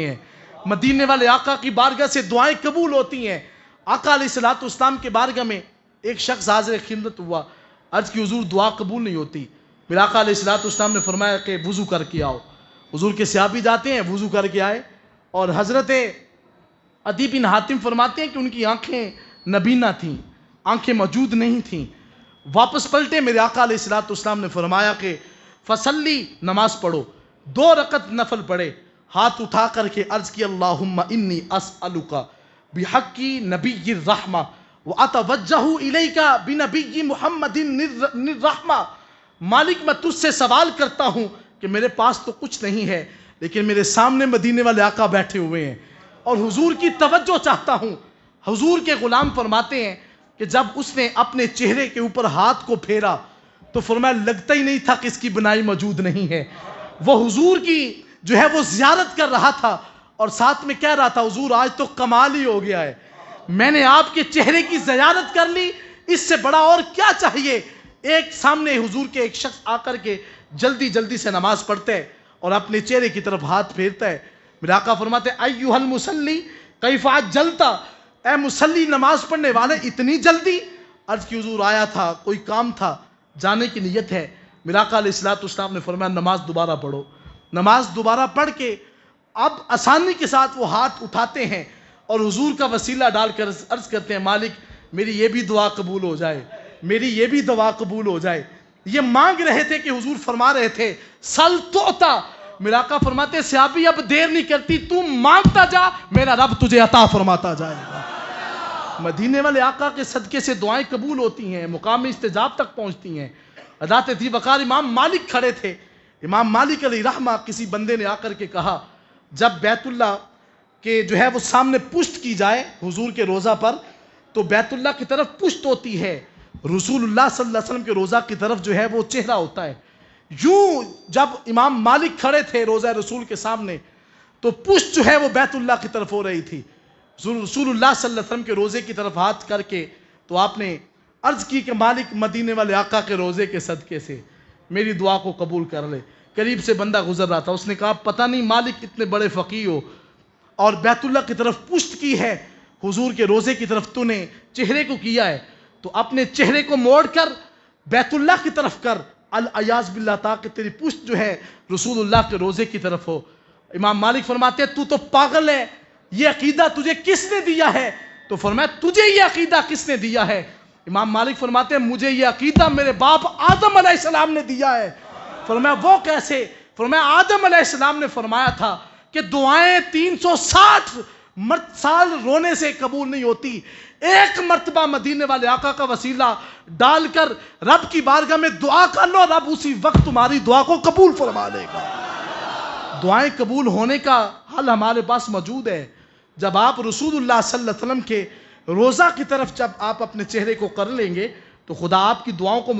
ہیں۔ مدینے والے آقا کی بارگاہ سے دعائیں قبول ہوتی ہیں۔ آقا علیہ الصلوۃ والسلام کے بارگاہ میں ایک شخص حاضر خدمت ہوا، عرض کی حضور دعا قبول نہیں ہوتی۔ میرے آقا علیہ الصلوۃ والسلام نے فرمایا کہ وضو کر کے آؤ۔ حضور کے صحابی جاتے ہیں، وضو کر کے آئے، اور حضرت عدی بن حاتم فرماتے ہیں کہ ان کی آنکھیں نبینا تھیں، آنکھیں موجود نہیں تھیں۔ واپس پلٹے، میرے آقا علیہ الصلوۃ والسلام نے فرمایا کہ فصلی، نماز پڑھو، 2 رکعت نفل پڑھے، ہاتھ اٹھا کر کے عرض کی اللہم انی اسألک بحق نبی الرحمہ واتوجہ الیک بنبی محمد الرحمہ۔ مالک میں تجھ سے سوال کرتا ہوں کہ میرے پاس تو کچھ نہیں ہے، لیکن میرے سامنے مدینے والے آقا بیٹھے ہوئے ہیں اور حضور کی توجہ چاہتا ہوں۔ حضور کے غلام فرماتے ہیں کہ جب اس نے اپنے چہرے کے اوپر ہاتھ کو پھیرا تو فرمایا لگتا ہی نہیں تھا کہ اس کی بنائی موجود نہیں ہے۔ وہ حضور کی جو ہے وہ زیارت کر رہا تھا اور ساتھ میں کہہ رہا تھا حضور آج تو کمال ہی ہو گیا ہے، میں نے آپ کے چہرے کی زیارت کر لی، اس سے بڑا اور کیا چاہیے۔ ایک سامنے حضور کے ایک شخص آ کر کے جلدی جلدی سے نماز پڑھتا ہے اور اپنے چہرے کی طرف ہاتھ پھیرتا ہے۔ میرے آقا فرماتے ہیں ایھا المصلی کیف عجلت، اے مصلی نماز پڑھنے والے اتنی جلدی؟ عرض کی حضور آیا تھا، کوئی کام تھا، جانے کی نیت ہے۔ میرے آقا علیہ الصلوۃ والسلام نے فرمایا نماز دوبارہ پڑھو۔ نماز دوبارہ پڑھ کے اب آسانی کے ساتھ وہ ہاتھ اٹھاتے ہیں اور حضور کا وسیلہ ڈال کر عرض کرتے ہیں مالک میری یہ بھی دعا قبول ہو جائے، میری یہ بھی دعا قبول ہو جائے۔ یہ مانگ رہے تھے کہ حضور فرما رہے تھے سل تعطیٰ۔ میرا آقا فرماتے ہیں صحابی اب دیر نہیں کرتی، تو مانگتا جا، میرا رب تجھے عطا فرماتا جائے گا۔ مدینے والے آقا کے صدقے سے دعائیں قبول ہوتی ہیں، مقام استجاب تک پہنچتی ہیں۔ حضرت ذی وقار امام مالک کھڑے تھے، امام مالک علیہ رحمہ کسی بندے نے آ کر کے کہا جب بیت اللہ کے جو ہے وہ سامنے پشت کی جائے حضور کے روضہ پر تو بیت اللہ کی طرف پشت ہوتی ہے، رسول اللہ صلی اللہ علیہ وسلم کے روضہ کی طرف جو ہے وہ چہرہ ہوتا ہے۔ یوں جب امام مالک کھڑے تھے روضہ رسول کے سامنے تو پشت جو ہے وہ بیت اللہ کی طرف ہو رہی تھی، رسول اللہ صلی اللہ علیہ وسلم کے روضے کی طرف ہاتھ کر کے تو آپ نے عرض کی کہ مالک مدینے والے آقا کے روضے کے صدقے سے میری دعا کو قبول کر لے۔ قریب سے بندہ گزر رہا تھا، اس نے کہا پتہ نہیں مالک اتنے بڑے فقیہ ہو اور بیت اللہ کی طرف پشت کی ہے، حضور کے روضے کی طرف تو نے چہرے کو کیا ہے، تو اپنے چہرے کو موڑ کر بیت اللہ کی طرف کر الیاذ باللہ تاکہ تیری پشت جو ہے رسول اللہ کے روضے کی طرف ہو۔ امام مالک فرماتے ہیں تو پاگل ہے، یہ عقیدہ تجھے کس نے دیا ہے؟ تو فرمایا تجھے یہ عقیدہ کس نے دیا ہے؟ امام مالک فرماتے ہیں مجھے یہ عقیدہ میرے باپ آدم علیہ السلام نے دیا ہے۔ فرمایا وہ کیسے؟ فرمایا آدم علیہ السلام نے فرمایا تھا کہ دعائیں 360 سال رونے سے قبول نہیں ہوتی، ایک مرتبہ مدینے والے آقا کا وسیلہ ڈال کر رب کی بارگاہ میں دعا کر لو، رب اسی وقت تمہاری دعا کو قبول فرما لے گا۔ دعائیں قبول ہونے کا حل ہمارے پاس موجود ہے۔ جب آپ رسول اللہ صلی اللہ علیہ وسلم کے روضہ کی طرف جب آپ اپنے چہرے کو کر لیں گے تو خدا آپ کی دعاؤں کو